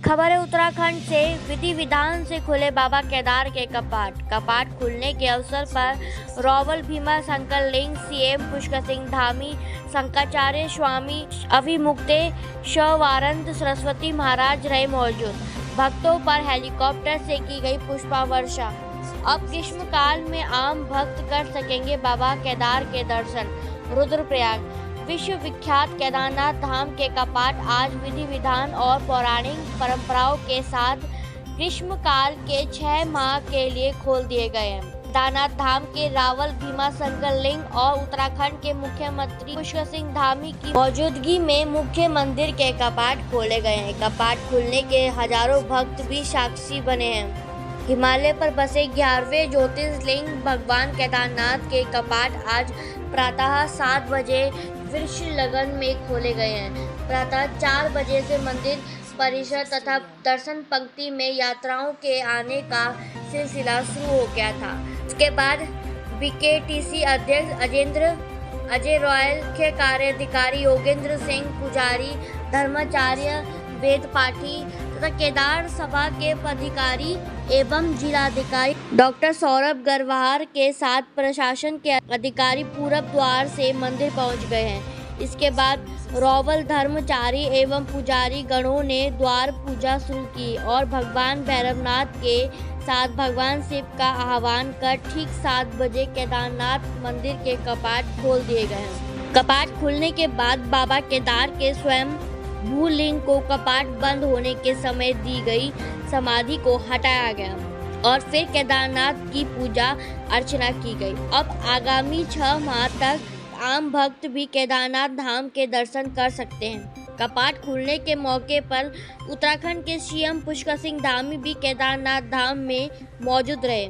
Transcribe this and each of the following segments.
खबर है उत्तराखंड से। विधि विधान से खुले बाबा केदार के कपाट। कपाट खुलने के अवसर पर रॉवल भीमा शंकर लिंग, सीएम पुष्कर सिंह धामी, शंकराचार्य स्वामी अभिमुक्तेश्वरानंद सरस्वती महाराज रहे मौजूद। भक्तों पर हेलीकॉप्टर से की गई पुष्पा वर्षा। अब ग्रीष्मकाल में आम भक्त कर सकेंगे बाबा केदार के दर्शन। रुद्रप्रयाग विश्व विख्यात केदारनाथ धाम के कपाट आज विधि विधान और पौराणिक परंपराओं के साथ ग्रीष्मकाल के 6 माह के लिए खोल दिए गए हैं। केदारनाथ धाम के रावल भीमा शंकर लिंग और उत्तराखंड के मुख्यमंत्री पुष्कर सिंह धामी की मौजूदगी में मुख्य मंदिर के कपाट खोले गए हैं। कपाट खुलने के हजारों भक्त भी साक्षी बने हैं। हिमालय पर बसे 11वें ज्योतिर्लिंग भगवान केदारनाथ के कपाट आज प्रातः 7 बजे वृक्ष लगन में खोले गए हैं। प्रातः 4 बजे से मंदिर परिसर तथा दर्शन पंक्ति में यात्राओं के आने का सिलसिला शुरू हो गया था। इसके बाद बीकेटीसी अध्यक्ष अजय रॉयल, मुख्य कार्याधिकारी योगेंद्र सिंह पुजारी, धर्माचार्य वेद पाठी तथा केदार सभा के पदाधिकारी एवं जिलाधिकारी डॉक्टर सौरभ गरवार के साथ प्रशासन के अधिकारी पूरब द्वार से मंदिर पहुंच गए हैं। इसके बाद रॉवल धर्मचारी एवं पुजारी गणों ने द्वार पूजा शुरू की और भगवान भैरवनाथ के साथ भगवान शिव का आह्वान कर ठीक 7 बजे केदारनाथ मंदिर के कपाट खोल दिए गए हैं। कपाट खुलने के बाद बाबा केदार के स्वयं भूलिंग को कपाट बंद होने के समय दी गई समाधि को हटाया गया और फिर केदारनाथ की पूजा अर्चना की गई। अब आगामी 6 माह तक आम भक्त भी केदारनाथ धाम के दर्शन कर सकते हैं। कपाट खुलने के मौके पर उत्तराखंड के सीएम पुष्कर सिंह धामी भी केदारनाथ धाम में मौजूद रहे।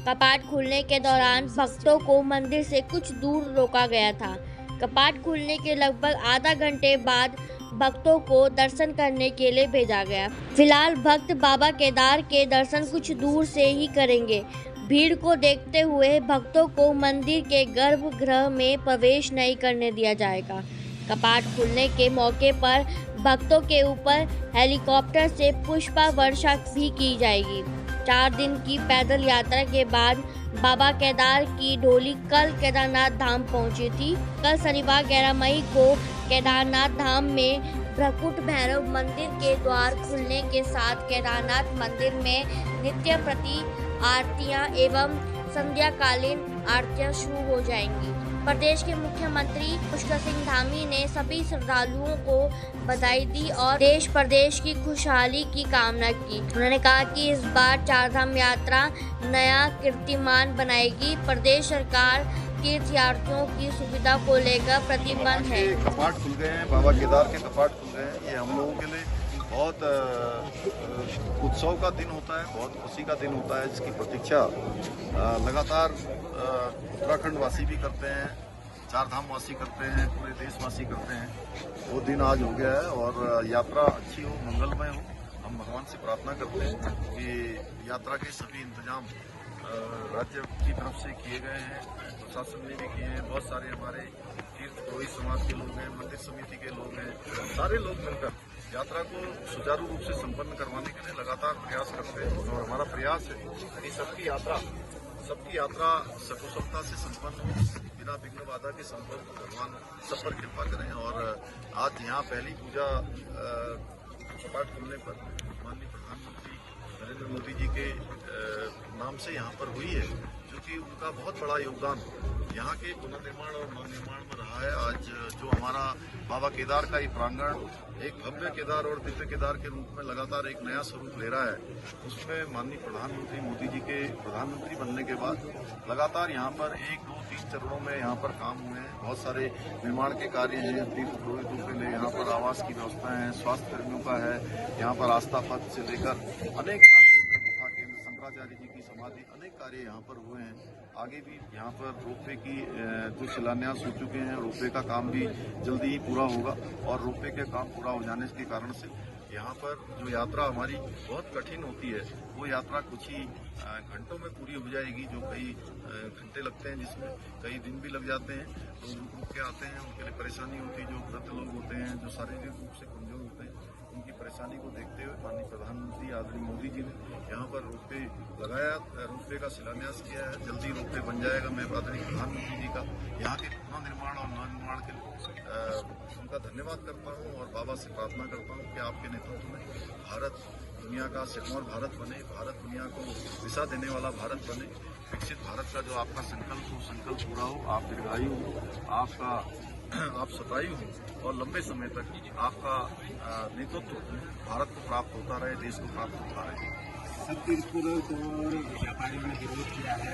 कपाट खुलने के दौरान भक्तों को मंदिर से कुछ दूर रोका गया था। कपाट खुलने के लगभग आधा घंटे बाद भक्तों को दर्शन करने के लिए भेजा गया। फिलहाल भक्त बाबा केदार के दर्शन कुछ दूर से ही करेंगे। भीड़ को देखते हुए भक्तों को मंदिर के गर्भगृह में प्रवेश नहीं करने दिया जाएगा। कपाट खुलने के मौके पर भक्तों के ऊपर हेलीकॉप्टर से पुष्पा वर्षा भी की जाएगी। 4 दिन की पैदल यात्रा के बाद बाबा केदार की डोली कल केदारनाथ धाम पहुंची थी। कल शनिवार 11 मई को केदारनाथ धाम में भ्रकुट भैरव मंदिर के द्वार खुलने के साथ केदारनाथ मंदिर में नित्य प्रति आरतियां एवं संध्याकालीन आरतियां शुरू हो जाएंगी। प्रदेश के मुख्यमंत्री पुष्कर सिंह धामी ने सभी श्रद्धालुओं को बधाई दी और देश प्रदेश की खुशहाली की कामना की। उन्होंने कहा कि इस बार चारधाम यात्रा नया कीर्तिमान बनाएगी। प्रदेश सरकार तीर्थयात्रियों की सुविधा को लेकर प्रतिबद्ध है। कपाट खुल गए हैं, बाबा केदार के कपाट खुल गए हैं। ये हम लोगों के लिए बहुत उत्सव का दिन होता है, बहुत खुशी का दिन होता है, जिसकी प्रतीक्षा लगातार उत्तराखंड वासी भी करते हैं, चारधाम वासी करते हैं, पूरे देशवासी करते हैं। वो दिन आज हो गया है और यात्रा अच्छी हो, मंगलमय हो। हम भगवान से प्रार्थना करते हैं कि यात्रा के सभी इंतजाम राज्य की तरफ से किए गए हैं, प्रशासन ने भी किए हैं। बहुत सारे हमारे तीर्थपुरोही समाज के लोग हैं, मंदिर समिति के लोग हैं, सारे लोग मिलकर यात्रा को सुचारू रूप से संपन्न करवाने के लिए लगातार प्रयास करते हैं और हमारा प्रयास है कि सबकी यात्रा सकुशलता से संपन्न हो, बिना विघ्न बाधा के संपन्न हो। भगवान सब पर कृपा करें। और आज यहाँ पहली पूजा कपाट खुलने पर माननीय प्रधानमंत्री नरेंद्र मोदी जी के नाम से यहाँ पर हुई है, जो कि उनका बहुत बड़ा योगदान यहाँ के पुनर्निर्माण और नवनिर्माण में रहा है। आज जो हमारा बाबा केदार का ये प्रांगण एक भव्य केदार और दिव्य केदार के रूप में लगातार एक नया स्वरूप ले रहा है, उसमें माननीय प्रधानमंत्री मोदी जी के प्रधानमंत्री बनने के बाद लगातार यहाँ पर 1, 2, 3 चरणों में यहाँ पर काम हुए हैं। बहुत सारे निर्माण के कार्य हैं, तीर्थपुरोहितों के लिए यहाँ पर आवास की व्यवस्था है, स्वास्थ्य कर्मियों का है, यहाँ पर आस्था पथ से लेकर अनेक गुफा केंद्र, शंकराचार्य जी की समाधि, अनेक कार्य यहाँ पर हुए हैं। आगे भी यहाँ पर रोपवे की जो शिलान्यास हो चुके हैं, रोपवे का काम भी जल्दी ही पूरा होगा और रोपवे के काम पूरा हो जाने के कारण से यहाँ पर जो यात्रा हमारी बहुत कठिन होती है, वो यात्रा कुछ ही घंटों में पूरी हो जाएगी। जो कई घंटे लगते हैं, जिसमें कई दिन भी लग जाते हैं, लोग रुक के आते हैं, उनके लिए परेशानी होती है। जो वृद्ध लोग होते हैं, जो शारीरिक रूप से कमजोर होते हैं, उनकी परेशानी को देखते हुए माननीय प्रधानमंत्री आदरणीय मोदी जी ने यहाँ पर रोपवे लगाया, रोपवे का शिलान्यास किया है। जल्दी रोपवे बन जाएगा। मैं आदरणीय प्रधानमंत्री जी का यहाँ के पुनः निर्माण और नवनिर्माण के लिए उनका धन्यवाद करता हूँ और बाबा से प्रार्थना करता हूँ कि आपके नेतृत्व में भारत दुनिया का सिरमौर भारत बने, भारत दुनिया को दिशा देने वाला भारत बने। विकसित भारत का जो आपका संकल्प हो, संकल्प पूरा हो। आप दीर्घायु हो, आप सतायु हो और लंबे समय तक आपका नेतृत्व भारत को प्राप्त होता रहे, देश को प्राप्त होता रहे। छत्तीसगढ़ और व्यापारियों ने विरोध किया है।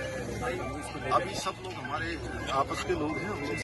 अभी सब लोग हमारे आपस के लोग हैं।